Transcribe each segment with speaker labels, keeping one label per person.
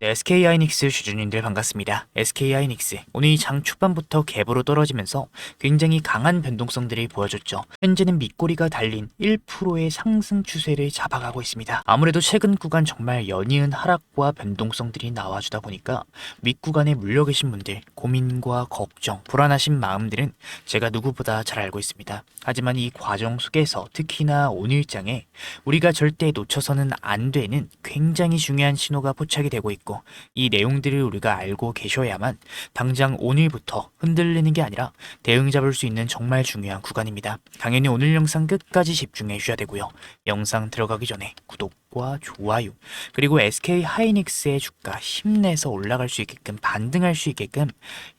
Speaker 1: 네, SK하이닉스 주주님들 반갑습니다. SK하이닉스 오늘 이 장 초반부터 갭으로 떨어지면서 굉장히 강한 변동성들을 보여줬죠. 현재는 밑꼬리가 달린 1%의 상승 추세를 잡아가고 있습니다. 아무래도 최근 구간 정말 연이은 하락과 변동성들이 나와주다 보니까 윗구간에 물려 계신 분들 고민과 걱정, 불안하신 마음들은 제가 누구보다 잘 알고 있습니다. 하지만 이 과정 속에서 특히나 오늘 장에 우리가 절대 놓쳐서는 안 되는 굉장히 중요한 신호가 포착이 되고 있고 이 내용들을 우리가 알고 계셔야만 당장 오늘부터 흔들리는 게 아니라 대응 잡을 수 있는 정말 중요한 구간입니다. 당연히 오늘 영상 끝까지 집중해 주셔야 되고요. 영상 들어가기 전에 구독과 좋아요 그리고 SK하이닉스의 주가 힘내서 올라갈 수 있게끔 반등할 수 있게끔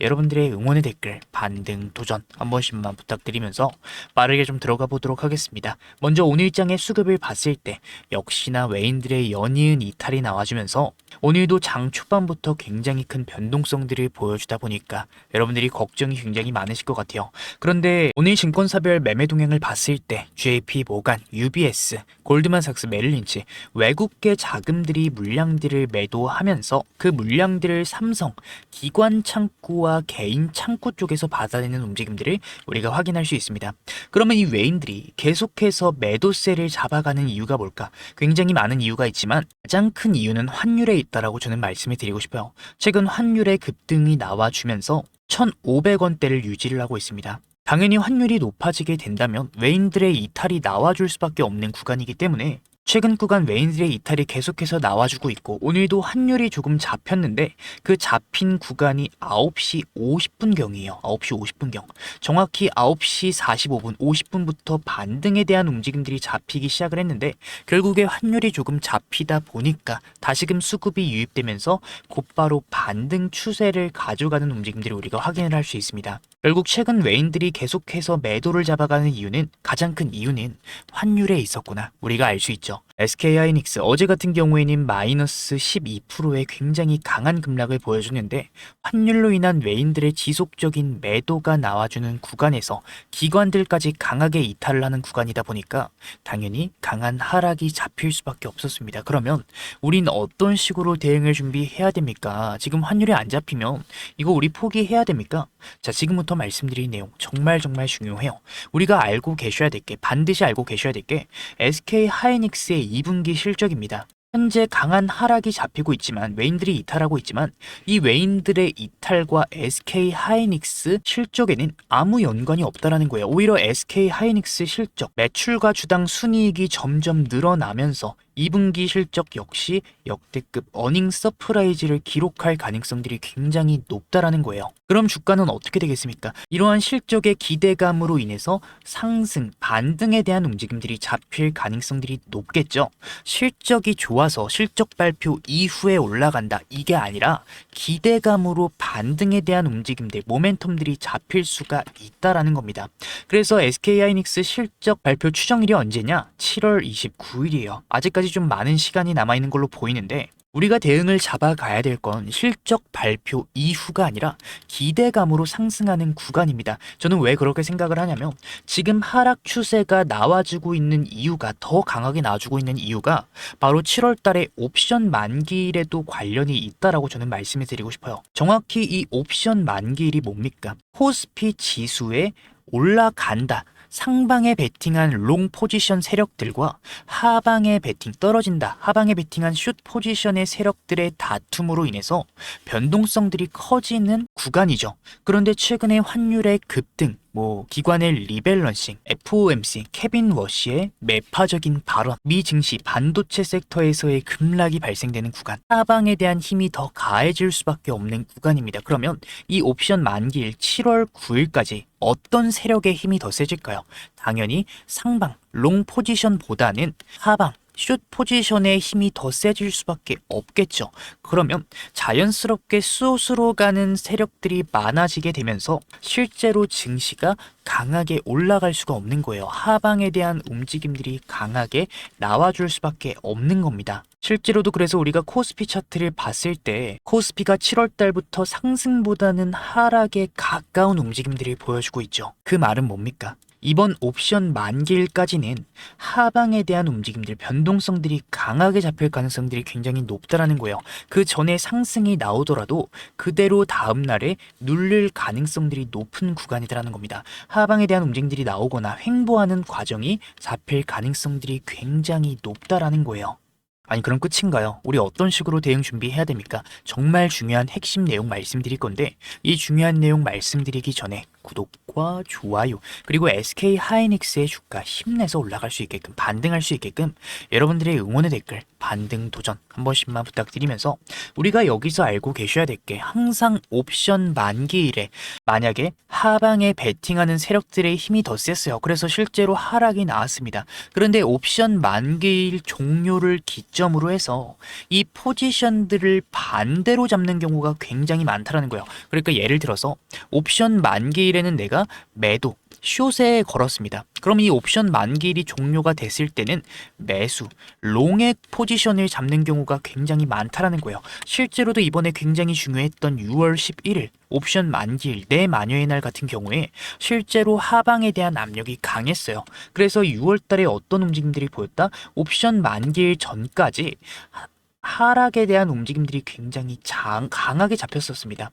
Speaker 1: 여러분들의 응원의 댓글 반등 도전 한 번씩만 부탁드리면서 빠르게 좀 들어가 보도록 하겠습니다. 먼저 오늘 장의 수급을 봤을 때 역시나 외인들의 연이은 이탈이 나와주면서 오늘도 장 초반부터 굉장히 큰 변동성들을 보여주다 보니까 여러분들이 걱정이 굉장히 많으실 것 같아요. 그런데 오늘 증권사별 매매 동향을 봤을 때 JP 모간, UBS, 골드만삭스, 메릴린치 외국계 자금들이 물량들을 매도하면서 그 물량들을 삼성, 기관 창구와 개인 창구 쪽에서 받아내는 움직임들을 우리가 확인할 수 있습니다. 그러면 이 외인들이 계속해서 매도세를 잡아가는 이유가 뭘까? 굉장히 많은 이유가 있지만 가장 큰 이유는 환율에 있다라고 저는 말씀을 드리고 싶어요. 최근 환율의 급등이 나와주면서 1,500원대를 유지를 하고 있습니다. 당연히 환율이 높아지게 된다면 외인들의 이탈이 나와줄 수밖에 없는 구간이기 때문에 최근 구간 외인들의 이탈이 계속해서 나와주고 있고 오늘도 환율이 조금 잡혔는데 그 잡힌 구간이 9시 50분경이에요. 9시 50분경. 정확히 9시 45분, 50분부터 반등에 대한 움직임들이 잡히기 시작을 했는데 결국에 환율이 조금 잡히다 보니까 다시금 수급이 유입되면서 곧바로 반등 추세를 가져가는 움직임들을 우리가 확인을 할 수 있습니다. 결국 최근 외인들이 계속해서 매도를 잡아가는 이유는 가장 큰 이유는 환율에 있었구나 우리가 알 수 있죠. SK하이닉스 어제 같은 경우에는 마이너스 12%의 굉장히 강한 급락을 보여주는데 환율로 인한 외인들의 지속적인 매도가 나와주는 구간에서 기관들까지 강하게 이탈을 하는 구간이다 보니까 당연히 강한 하락이 잡힐 수밖에 없었습니다. 그러면 우린 어떤 식으로 대응을 준비해야 됩니까? 지금 환율이 안 잡히면 이거 우리 포기해야 됩니까? 자, 지금부터 말씀드릴 내용 정말 중요해요. 우리가 알고 계셔야 될 게 반드시 알고 계셔야 될 게 SK하이닉스의 2분기 실적입니다. 현재 강한 하락이 잡히고 있지만 외인들이 이탈하고 있지만 이 외인들의 이탈과 SK하이닉스 실적에는 아무 연관이 없다라는 거예요. 오히려 SK하이닉스 실적 매출과 주당 순이익이 점점 늘어나면서 2분기 실적 역시 역대급 어닝 서프라이즈를 기록할 가능성들이 굉장히 높다라는 거예요. 그럼 주가는 어떻게 되겠습니까? 이러한 실적의 기대감으로 인해서 상승, 반등에 대한 움직임들이 잡힐 가능성들이 높겠죠. 실적이 좋아서 실적 발표 이후에 올라간다. 이게 아니라 기대감으로 반등에 대한 움직임들, 모멘텀들이 잡힐 수가 있다라는 겁니다. 그래서 SK하이닉스 실적 발표 추정일이 언제냐? 7월 29일이에요. 아직까지 좀 많은 시간이 남아있는 걸로 보이는데 우리가 대응을 잡아가야 될 건 실적 발표 이후가 아니라 기대감으로 상승하는 구간입니다. 저는 왜 그렇게 생각을 하냐면 지금 하락 추세가 나와주고 있는 이유가 더 강하게 나와주고 있는 이유가 바로 7월 달에 옵션 만기일에도 관련이 있다라고 저는 말씀을 드리고 싶어요. 정확히 이 옵션 만기일이 뭡니까? 코스피 지수에 올라간다. 상방에 베팅한 롱 포지션 세력들과 하방에 베팅 떨어진다. 하방에 베팅한 숏 포지션의 세력들의 다툼으로 인해서 변동성들이 커지는 구간이죠. 그런데 최근에 환율의 급등, 기관의 리밸런싱, FOMC, 케빈 워시의 매파적인 발언, 미 증시 반도체 섹터에서의 급락이 발생되는 구간, 하방에 대한 힘이 더 가해질 수밖에 없는 구간입니다. 그러면 이 옵션 만기일 7월 9일까지 어떤 세력의 힘이 더 세질까요? 당연히 상방, 롱 포지션보다는 하방, 숏 포지션의 힘이 더 세질 수밖에 없겠죠. 그러면 자연스럽게 숏으로 가는 세력들이 많아지게 되면서 실제로 증시가 강하게 올라갈 수가 없는 거예요. 하방에 대한 움직임들이 강하게 나와줄 수밖에 없는 겁니다. 실제로도 그래서 우리가 코스피 차트를 봤을 때 코스피가 7월 달부터 상승보다는 하락에 가까운 움직임들을 보여주고 있죠. 그 말은 뭡니까? 이번 옵션 만기일까지는 하방에 대한 움직임들, 변동성들이 강하게 잡힐 가능성들이 굉장히 높다라는 거예요. 그 전에 상승이 나오더라도 그대로 다음 날에 눌릴 가능성들이 높은 구간이라는 겁니다. 하방에 대한 움직임들이 나오거나 횡보하는 과정이 잡힐 가능성들이 굉장히 높다라는 거예요. 아니 그럼 끝인가요? 우리 어떤 식으로 대응 준비해야 됩니까? 정말 중요한 핵심 내용 말씀드릴 건데 이 중요한 내용 말씀드리기 전에 구독과 좋아요 그리고 SK 하이닉스의 주가 힘내서 올라갈 수 있게끔 반등할 수 있게끔 여러분들의 응원의 댓글 반등 도전 한 번씩만 부탁드리면서 우리가 여기서 알고 계셔야 될 게 항상 옵션 만기일에 만약에 하방에 베팅하는 세력들의 힘이 더 셌어요. 그래서 실제로 하락이 나왔습니다. 그런데 옵션 만기일 종료를 기점으로 해서 이 포지션들을 반대로 잡는 경우가 굉장히 많다라는 거예요. 그러니까 예를 들어서 옵션 만기일에는 내가 매도 숏에 걸었습니다. 그럼 이 옵션 만기일이 종료가 됐을 때는 매수, 롱의 포지션을 잡는 경우가 굉장히 많다라는 거예요. 실제로도 이번에 굉장히 중요했던 6월 11일 옵션 만기일 내마녀의 날 같은 경우에 실제로 하방에 대한 압력이 강했어요. 그래서 6월 달에 어떤 움직임들이 보였다? 옵션 만기일 전까지 하락에 대한 움직임들이 굉장히 강하게 잡혔었습니다.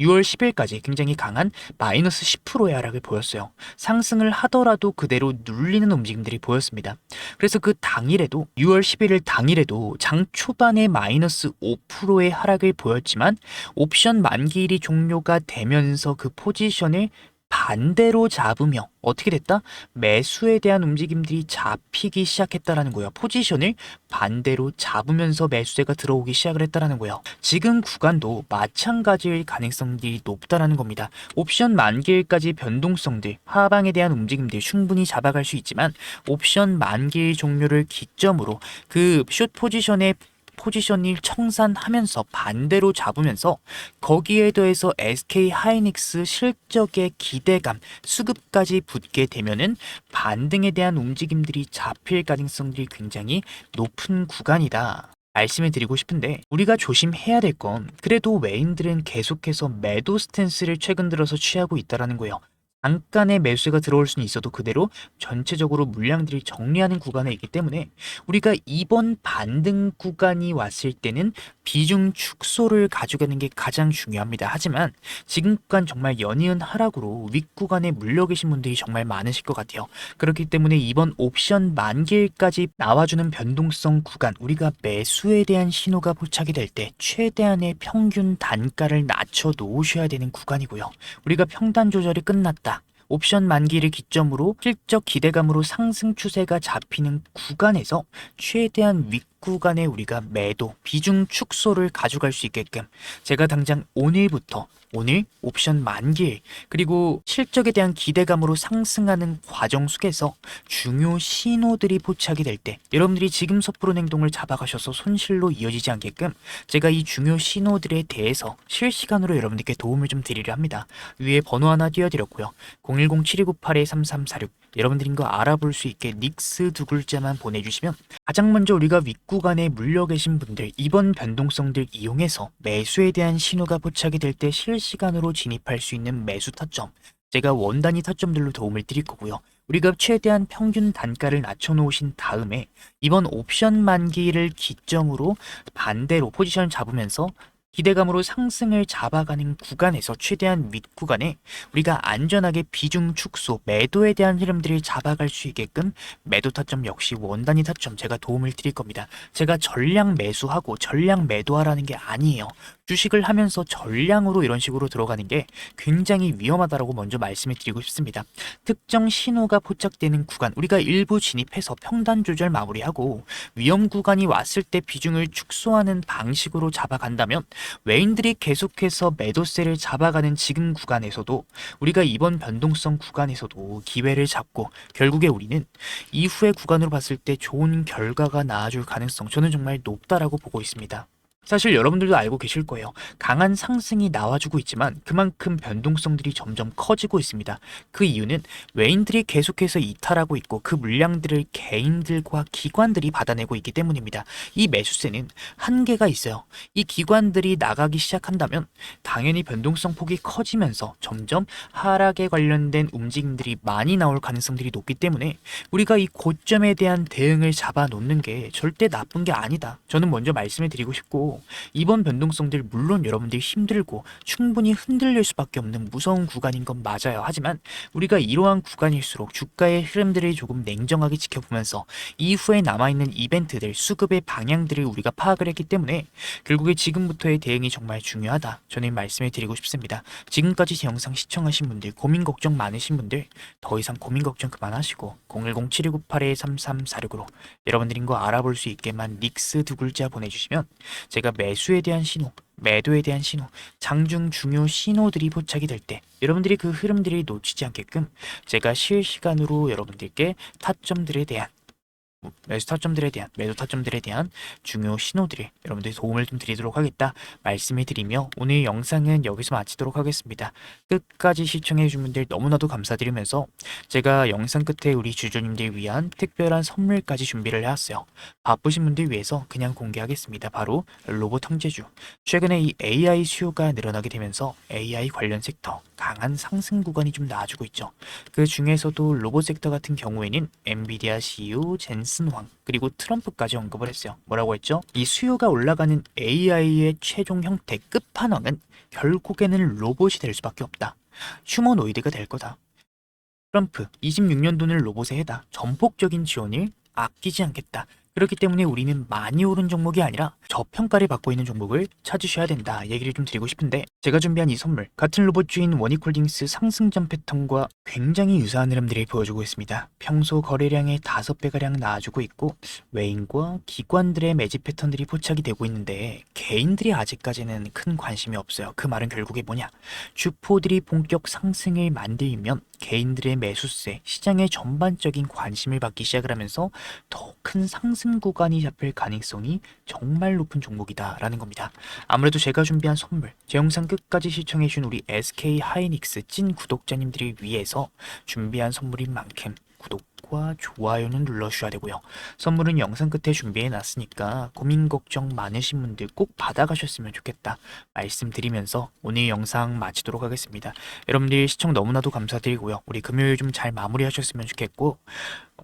Speaker 1: 6월 10일까지 굉장히 강한 마이너스 10%의 하락을 보였어요. 상승을 하더라도 그대로 눌리는 움직임들이 보였습니다. 그래서 그 당일에도 6월 11일 당일에도 장 초반에 마이너스 5%의 하락을 보였지만 옵션 만기일이 종료가 되면서 그 포지션을 반대로 잡으며 어떻게 됐다? 매수에 대한 움직임들이 잡히기 시작했다라는 거예요. 포지션을 반대로 잡으면서 매수세가 들어오기 시작을 했다라는 거예요. 지금 구간도 마찬가지일 가능성이 높다라는 겁니다. 옵션 만기일까지 변동성들, 하방에 대한 움직임들 충분히 잡아갈 수 있지만 옵션 만기일 종료를 기점으로 그 숏 포지션을 청산하면서 반대로 잡으면서 거기에 더해서 SK 하이닉스 실적의 기대감, 수급까지 붙게 되면은 반등에 대한 움직임들이 잡힐 가능성들이 굉장히 높은 구간이다. 말씀을 드리고 싶은데 우리가 조심해야 될 건 그래도 외인들은 계속해서 매도 스탠스를 최근 들어서 취하고 있다라는 거예요. 잠깐의 매수가 들어올 수는 있어도 그대로 전체적으로 물량들이 정리하는 구간에 있기 때문에 우리가 이번 반등 구간이 왔을 때는 비중 축소를 가져가는 게 가장 중요합니다. 하지만 지금 구간 정말 연이은 하락으로 윗구간에 물려 계신 분들이 정말 많으실 것 같아요. 그렇기 때문에 이번 옵션 만기일까지 나와주는 변동성 구간 우리가 매수에 대한 신호가 포착이 될 때 최대한의 평균 단가를 낮춰 놓으셔야 되는 구간이고요. 우리가 평단 조절이 끝났다. 옵션 만기를 기점으로 실적 기대감으로 상승 추세가 잡히는 구간에서 최대한 윗구간에 우리가 매도, 비중 축소를 가져갈 수 있게끔 제가 당장 오늘부터 오늘 옵션 만기일 그리고 실적에 대한 기대감으로 상승하는 과정 속에서 중요 신호들이 포착이 될 때 여러분들이 지금 섣부른 행동을 잡아가셔서 손실로 이어지지 않게끔 제가 이 중요 신호들에 대해서 실시간으로 여러분들께 도움을 좀 드리려 합니다. 위에 번호 하나 띄워드렸고요. 010-7298-3346 여러분들인 거 알아볼 수 있게 닉스 두 글자만 보내주시면 가장 먼저 우리가 윗구간에 물려 계신 분들 이번 변동성들 이용해서 매수에 대한 신호가 포착이 될 때 실시간으로 진입할 수 있는 매수 타점 제가 원단위 타점들로 도움을 드릴 거고요. 우리가 최대한 평균 단가를 낮춰놓으신 다음에 이번 옵션 만기를 기점으로 반대로 포지션을 잡으면서 기대감으로 상승을 잡아가는 구간에서 최대한 윗구간에 우리가 안전하게 비중 축소, 매도에 대한 흐름들을 잡아갈 수 있게끔 매도 타점 역시 원단위 타점 제가 도움을 드릴 겁니다. 제가 전량 매수하고 전량 매도하라는 게 아니에요. 주식을 하면서 전량으로 이런 식으로 들어가는 게 굉장히 위험하다라고 먼저 말씀을 드리고 싶습니다. 특정 신호가 포착되는 구간, 우리가 일부 진입해서 평단 조절 마무리하고 위험 구간이 왔을 때 비중을 축소하는 방식으로 잡아간다면 외인들이 계속해서 매도세를 잡아가는 지금 구간에서도 우리가 이번 변동성 구간에서도 기회를 잡고 결국에 우리는 이후의 구간으로 봤을 때 좋은 결과가 나와줄 가능성 저는 정말 높다라고 보고 있습니다. 사실 여러분들도 알고 계실 거예요. 강한 상승이 나와주고 있지만 그만큼 변동성들이 점점 커지고 있습니다. 그 이유는 외인들이 계속해서 이탈하고 있고 그 물량들을 개인들과 기관들이 받아내고 있기 때문입니다. 이 매수세는 한계가 있어요. 이 기관들이 나가기 시작한다면 당연히 변동성 폭이 커지면서 점점 하락에 관련된 움직임들이 많이 나올 가능성들이 높기 때문에 우리가 이 고점에 대한 대응을 잡아놓는 게 절대 나쁜 게 아니다. 저는 먼저 말씀을 드리고 싶고, 이번 변동성들 물론 여러분들이 힘들고 충분히 흔들릴 수밖에 없는 무서운 구간인 건 맞아요. 하지만 우리가 이러한 구간일수록 주가의 흐름들을 조금 냉정하게 지켜보면서 이후에 남아있는 이벤트들, 수급의 방향들을 우리가 파악을 했기 때문에 결국에 지금부터의 대응이 정말 중요하다. 저는 말씀을 드리고 싶습니다. 지금까지 제 영상 시청하신 분들, 고민 걱정 많으신 분들 더 이상 고민 걱정 그만하시고 010-7298-3346으로 여러분들인 거 알아볼 수 있게만 닉스 두 글자 보내주시면 제가 매수에 대한 신호, 매도에 대한 신호, 장중 중요 신호들이 포착이 될 때 여러분들이 그 흐름들이 놓치지 않게끔 제가 실시간으로 여러분들께 타점들에 대한 매수 타점들에 대한, 매도 타점들에 대한 중요 신호들을 여러분들이 도움을 좀 드리도록 하겠다 말씀을 드리며 오늘 영상은 여기서 마치도록 하겠습니다. 끝까지 시청해주신 분들 너무나도 감사드리면서 제가 영상 끝에 우리 주주님들 위한 특별한 선물까지 준비를 해왔어요. 바쁘신 분들 위해서 그냥 공개하겠습니다. 바로 로봇 형제주. 최근에 이 AI 수요가 늘어나게 되면서 AI 관련 섹터 강한 상승 구간이 좀 나와주고 있죠. 그 중에서도 로봇 섹터 같은 경우에는 엔비디아 CEO 젠슨 황 그리고 트럼프까지 언급을 했어요. 뭐라고 했죠? 이 수요가 올라가는 AI의 최종 형태 끝판왕은 결국에는 로봇이 될 수밖에 없다. 휴머노이드가 될 거다. 트럼프 26년도는 로봇에 해다. 전폭적인 지원을 아끼지 않겠다. 그렇기 때문에 우리는 많이 오른 종목이 아니라 저평가를 받고 있는 종목을 찾으셔야 된다 얘기를 좀 드리고 싶은데, 제가 준비한 이 선물 같은 로봇주인 원익홀딩스 상승전 패턴과 굉장히 유사한 흐름들을 보여주고 있습니다. 평소 거래량의 5배가량 나와주고 있고 외인과 기관들의 매집 패턴들이 포착이 되고 있는데 개인들이 아직까지는 큰 관심이 없어요. 그 말은 결국에 뭐냐, 주포들이 본격 상승을 만들면 개인들의 매수세, 시장의 전반적인 관심을 받기 시작을 하면서 더 큰 상승 구간이 잡힐 가능성이 정말 높은 종목이다라는 겁니다. 아무래도 제가 준비한 선물, 제 영상 끝까지 시청해주신 우리 SK 하이닉스 찐 구독자님들을 위해서 준비한 선물인 만큼 구독과 좋아요는 눌러주셔야 되고요. 선물은 영상 끝에 준비해놨으니까 고민 걱정 많으신 분들 꼭 받아가셨으면 좋겠다 말씀드리면서 오늘 영상 마치도록 하겠습니다. 여러분들 시청 너무나도 감사드리고요. 우리 금요일 좀 잘 마무리하셨으면 좋겠고,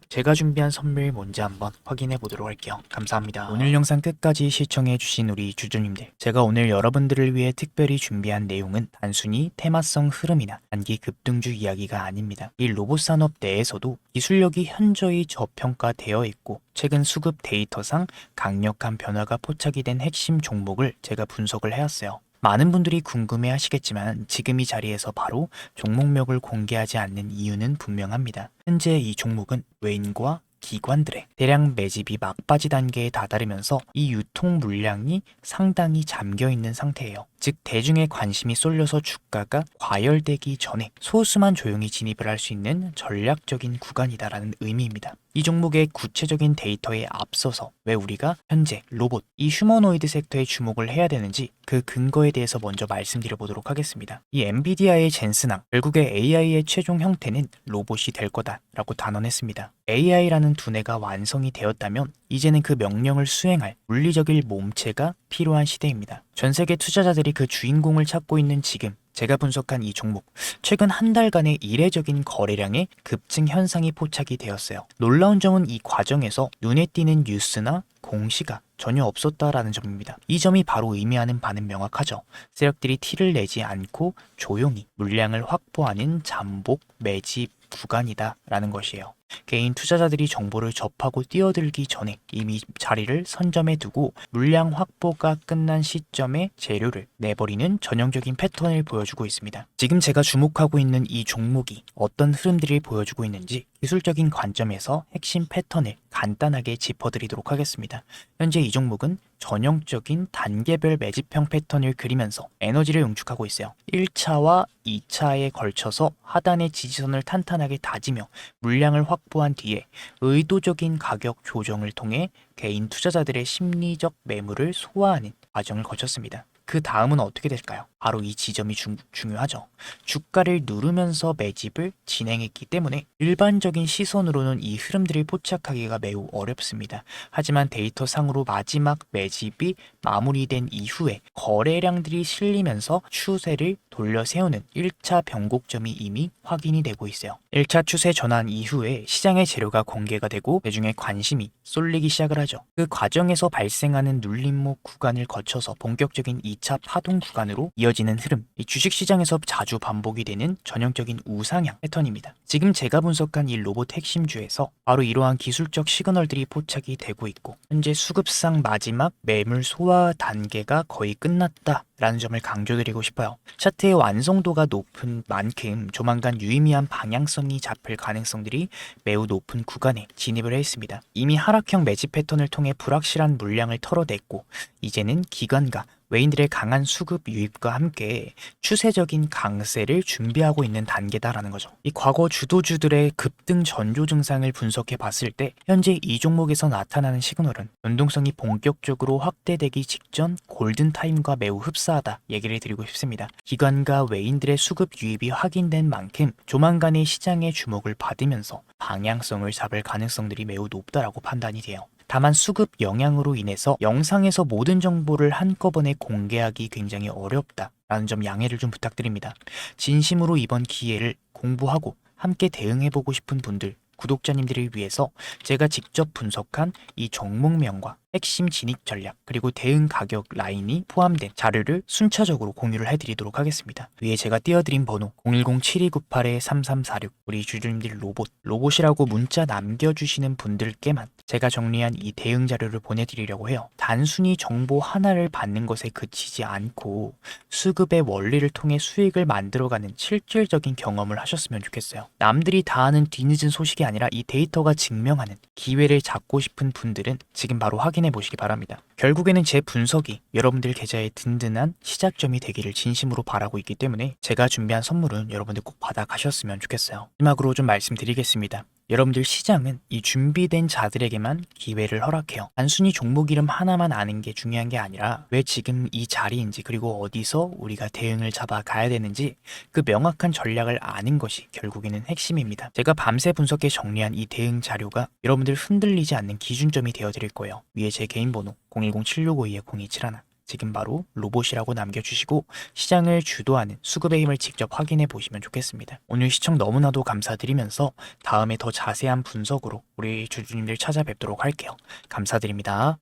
Speaker 1: 제가 준비한 선물 뭔지 한번 확인해 보도록 할게요. 감사합니다. 오늘 영상 끝까지 시청해 주신 우리 주주님들, 제가 오늘 여러분들을 위해 특별히 준비한 내용은 단순히 테마성 흐름이나 단기 급등주 이야기가 아닙니다. 이 로봇 산업 내에서도 기술력이 현저히 저평가되어 있고 최근 수급 데이터상 강력한 변화가 포착이 된 핵심 종목을 제가 분석을 해왔어요. 많은 분들이 궁금해 하시겠지만 지금 이 자리에서 바로 종목명을 공개하지 않는 이유는 분명합니다. 현재 이 종목은 외인과 기관들의 대량 매집이 막바지 단계에 다다르면서 이 유통 물량이 상당히 잠겨있는 상태예요. 즉 대중의 관심이 쏠려서 주가가 과열되기 전에 소수만 조용히 진입을 할 수 있는 전략적인 구간이다라는 의미입니다. 이 종목의 구체적인 데이터에 앞서서 왜 우리가 현재 로봇, 이 휴머노이드 섹터에 주목을 해야 되는지 그 근거에 대해서 먼저 말씀드려 보도록 하겠습니다. 이 엔비디아의 젠슨왕, 결국에 AI의 최종 형태는 로봇이 될 거다라고 단언했습니다. AI라는 두뇌가 완성이 되었다면 이제는 그 명령을 수행할 물리적인 몸체가 필요한 시대입니다. 전 세계 투자자들이 그 주인공을 찾고 있는 지금, 제가 분석한 이 종목, 최근 한 달간의 이례적인 거래량의 급증 현상이 포착이 되었어요. 놀라운 점은 이 과정에서 눈에 띄는 뉴스나 공시가 전혀 없었다라는 점입니다. 이 점이 바로 의미하는 바는 명확하죠. 세력들이 티를 내지 않고 조용히 물량을 확보하는 잠복 매집 구간이다라는 것이에요. 개인 투자자들이 정보를 접하고 뛰어들기 전에 이미 자리를 선점해 두고 물량 확보가 끝난 시점에 재료를 내버리는 전형적인 패턴을 보여주고 있습니다. 지금 제가 주목하고 있는 이 종목이 어떤 흐름들을 보여주고 있는지 기술적인 관점에서 핵심 패턴을 간단하게 짚어드리도록 하겠습니다. 현재 이 종목은 전형적인 단계별 매집형 패턴을 그리면서 에너지를 응축하고 있어요. 1차와 2차에 걸쳐서 하단의 지지선을 탄탄하게 다지며 물량을 확보한 뒤에 의도적인 가격 조정을 통해 개인 투자자들의 심리적 매물을 소화하는 과정을 거쳤습니다. 그 다음은 어떻게 될까요? 바로 이 지점이 중요하죠. 주가를 누르면서 매집을 진행했기 때문에 일반적인 시선으로는 이 흐름들을 포착하기가 매우 어렵습니다. 하지만 데이터상으로 마지막 매집이 마무리된 이후에 거래량들이 실리면서 추세를 돌려 세우는 1차 변곡점이 이미 확인이 되고 있어요. 1차 추세 전환 이후에 시장의 재료가 공개가 되고 대중의 관심이 쏠리기 시작을 하죠. 그 과정에서 발생하는 눌림목 구간을 거쳐서 본격적인 2차 파동 구간으로 이어지는 흐름, 이 주식시장에서 자주 반복이 되는 전형적인 우상향 패턴입니다. 지금 제가 분석한 이 로봇 핵심주에서 바로 이러한 기술적 시그널들이 포착이 되고 있고 현재 수급상 마지막 매물 소화 단계가 거의 끝났다 라는 점을 강조드리고 싶어요. 차트의 완성도가 높은 만큼 조만간 유의미한 방향성이 잡힐 가능성들이 매우 높은 구간에 진입을 했습니다. 이미 하락형 매집 패턴을 통해 불확실한 물량을 털어냈고 이제는 기관과 외인들의 강한 수급 유입과 함께 추세적인 강세를 준비하고 있는 단계다라는 거죠. 이 과거 주도주들의 급등 전조 증상을 분석해 봤을 때 현재 이 종목에서 나타나는 시그널은 변동성이 본격적으로 확대되기 직전 골든타임과 매우 흡사하다 얘기를 드리고 싶습니다. 기관과 외인들의 수급 유입이 확인된 만큼 조만간의 시장의 주목을 받으면서 방향성을 잡을 가능성들이 매우 높다라고 판단이 돼요. 다만 수급 영향으로 인해서 영상에서 모든 정보를 한꺼번에 공개하기 굉장히 어렵다라는 점 양해를 좀 부탁드립니다. 진심으로 이번 기회를 공부하고 함께 대응해보고 싶은 분들, 구독자님들을 위해서 제가 직접 분석한 이 종목명과 핵심 진입 전략 그리고 대응 가격 라인이 포함된 자료를 순차적으로 공유를 해드리도록 하겠습니다. 위에 제가 띄워드린 번호 010-7298-3346 우리 주주님들 로봇이라고 문자 남겨주시는 분들께만 제가 정리한 이 대응 자료를 보내드리려고 해요. 단순히 정보 하나를 받는 것에 그치지 않고 수급의 원리를 통해 수익을 만들어가는 실질적인 경험을 하셨으면 좋겠어요. 남들이 다 아는 뒤늦은 소식이 아니라 이 데이터가 증명하는 기회를 잡고 싶은 분들은 지금 바로 확인해 보시기 바랍니다. 결국에는 제 분석이 여러분들 계좌에 든든한 시작점이 되기를 진심으로 바라고 있기 때문에 제가 준비한 선물은 여러분들 꼭 받아가셨으면 좋겠어요. 마지막으로 좀 말씀드리겠습니다. 여러분들 시장은 이 준비된 자들에게만 기회를 허락해요. 단순히 종목 이름 하나만 아는 게 중요한 게 아니라 왜 지금 이 자리인지 그리고 어디서 우리가 대응을 잡아가야 되는지 그 명확한 전략을 아는 것이 결국에는 핵심입니다. 제가 밤새 분석해 정리한 이 대응 자료가 여러분들 흔들리지 않는 기준점이 되어드릴 거예요. 위에 제 개인 번호 010-7652-0271 지금 바로 로봇이라고 남겨주시고 시장을 주도하는 수급의 힘을 직접 확인해 보시면 좋겠습니다. 오늘 시청 너무나도 감사드리면서 다음에 더 자세한 분석으로 우리 주주님들 찾아뵙도록 할게요. 감사드립니다.